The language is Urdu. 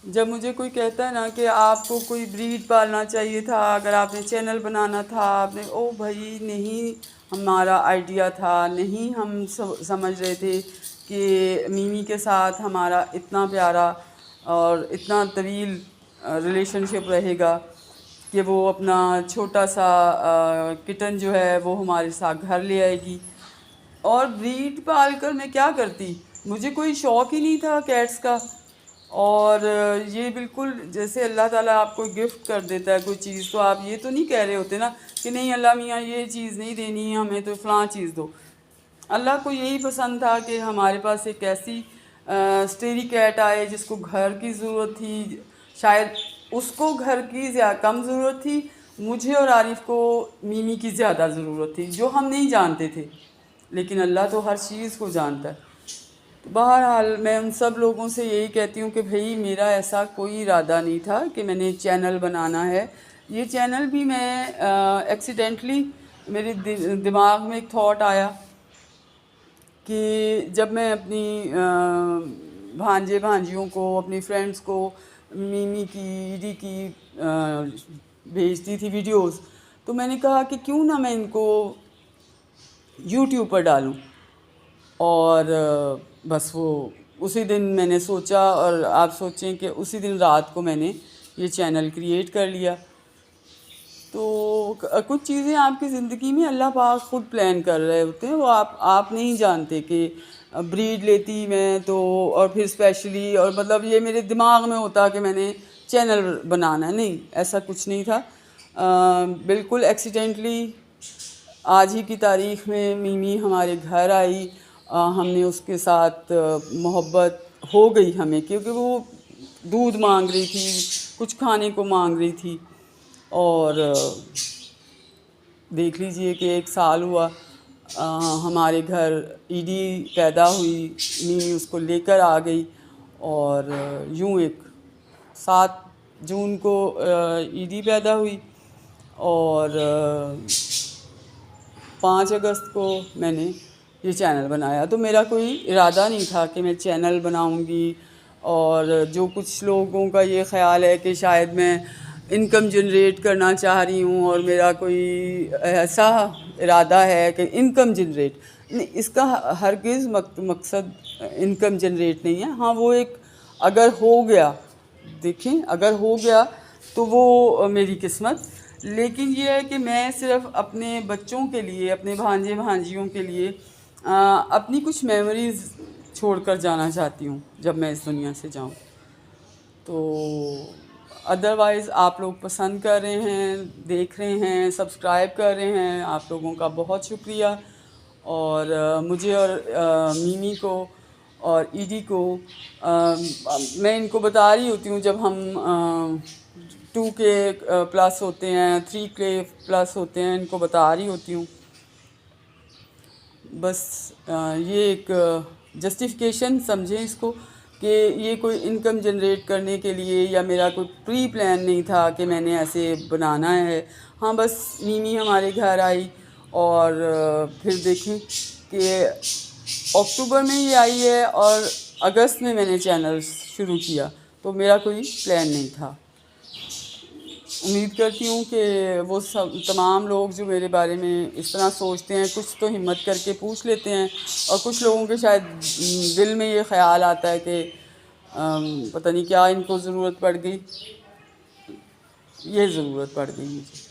جب مجھے کوئی کہتا ہے نا کہ آپ کو کوئی بریڈ پالنا چاہیے تھا، اگر آپ نے چینل بنانا تھا، آپ نے او بھائی نہیں ہمارا آئیڈیا تھا، نہیں ہم سمجھ رہے تھے کہ میمی کے ساتھ ہمارا اتنا پیارا اور اتنا طویل ریلیشن شپ رہے گا کہ وہ اپنا چھوٹا سا کٹن جو ہے وہ ہمارے ساتھ گھر لے آئے گی۔ اور بریڈ پال کر میں کیا کرتی، مجھے کوئی شوق ہی نہیں تھا کیٹس کا۔ اور یہ بالکل جیسے اللہ تعالیٰ آپ کو گفٹ کر دیتا ہے کوئی چیز، تو آپ یہ تو نہیں کہہ رہے ہوتے نا کہ نہیں اللہ میاں یہ چیز نہیں دینی ہے ہمیں تو فلاں چیز دو۔ اللہ کو یہی پسند تھا کہ ہمارے پاس ایک ایسی اسٹیری کیٹ آئے جس کو گھر کی ضرورت تھی، شاید اس کو گھر کی کم ضرورت تھی، مجھے اور عارف کو میمی کی زیادہ ضرورت تھی، جو ہم نہیں جانتے تھے، لیکن اللہ تو ہر چیز کو جانتا ہے۔ بہرحال میں ان سب لوگوں سے یہی کہتی ہوں کہ بھئی میرا ایسا کوئی ارادہ نہیں تھا کہ میں نے چینل بنانا ہے۔ یہ چینل بھی میں ایکسیڈنٹلی میرے دماغ میں ایک تھاٹ آیا کہ جب میں اپنی بھانجے بھانجیوں کو، اپنی فرینڈس کو میمی کی ایڈی کی بھیجتی تھی ویڈیوز، تو میں نے کہا کہ کیوں نہ میں ان کو یوٹیوب پر ڈالوں۔ اور بس وہ اسی دن میں نے سوچا، اور آپ سوچیں کہ اسی دن رات کو میں نے یہ چینل کریٹ کر لیا۔ تو کچھ چیزیں آپ کی زندگی میں اللہ پاک خود پلان کر رہے ہوتے ہیں، وہ آپ نہیں جانتے کہ بریڈ لیتی میں تو، اور پھر اسپیشلی اور مطلب یہ میرے دماغ میں ہوتا کہ میں نے چینل بنانا ہے، نہیں ایسا کچھ نہیں تھا۔ بالکل ایکسیڈنٹلی آج ہی کی تاریخ میں میمی ہمارے گھر آئی، ہم نے اس کے ساتھ محبت ہو گئی ہمیں، کیونکہ وہ دودھ مانگ رہی تھی، کچھ کھانے کو مانگ رہی تھی، اور دیکھ لیجئے کہ 1 سال ہوا ہمارے گھر ایڈی پیدا ہوئی، میمی اس کو لے کر آ گئی، اور یوں 7 جون کو ایڈی پیدا ہوئی، اور 5 اگست کو میں نے یہ چینل بنایا۔ تو میرا کوئی ارادہ نہیں تھا کہ میں چینل بناؤں گی، اور جو کچھ لوگوں کا یہ خیال ہے کہ شاید میں انکم جنریٹ کرنا چاہ رہی ہوں، اور میرا کوئی ایسا ارادہ ہے کہ انکم جنریٹ نہیں، اس کا ہرگز مقصد انکم جنریٹ نہیں ہے۔ ہاں وہ ایک اگر ہو گیا، دیکھیں اگر ہو گیا تو وہ میری قسمت، لیکن یہ ہے کہ میں صرف اپنے بچوں کے لیے، اپنے بھانجے بھانجیوں کے لیے اپنی کچھ میموریز چھوڑ کر جانا چاہتی ہوں جب میں اس دنیا سے جاؤں۔ تو ادروائز آپ لوگ پسند کر رہے ہیں، دیکھ رہے ہیں، سبسکرائب کر رہے ہیں، آپ لوگوں کا بہت شکریہ۔ اور مجھے اور میمی کو اور ایڈی کو میں ان کو بتا رہی ہوتی ہوں جب ہم 2K پلس ہوتے ہیں، 3K پلس ہوتے ہیں، ان کو بتا رہی ہوتی ہوں۔ بس یہ ایک جسٹیفیکیشن سمجھیں اس کو، کہ یہ کوئی انکم جنریٹ کرنے کے لیے یا میرا کوئی پری پلان نہیں تھا کہ میں نے ایسے بنانا ہے۔ ہاں بس میمی ہمارے گھر آئی، اور پھر دیکھیں کہ اکتوبر میں ہی آئی ہے، اور اگست میں نے چینل شروع کیا، تو میرا کوئی پلان نہیں تھا۔ امید کرتی ہوں کہ وہ سب تمام لوگ جو میرے بارے میں اس طرح سوچتے ہیں، کچھ تو ہمت کر کے پوچھ لیتے ہیں، اور کچھ لوگوں کے شاید دل میں یہ خیال آتا ہے کہ پتہ نہیں کیا ان کو ضرورت پڑ گئی، یہ ضرورت پڑ گئی مجھے۔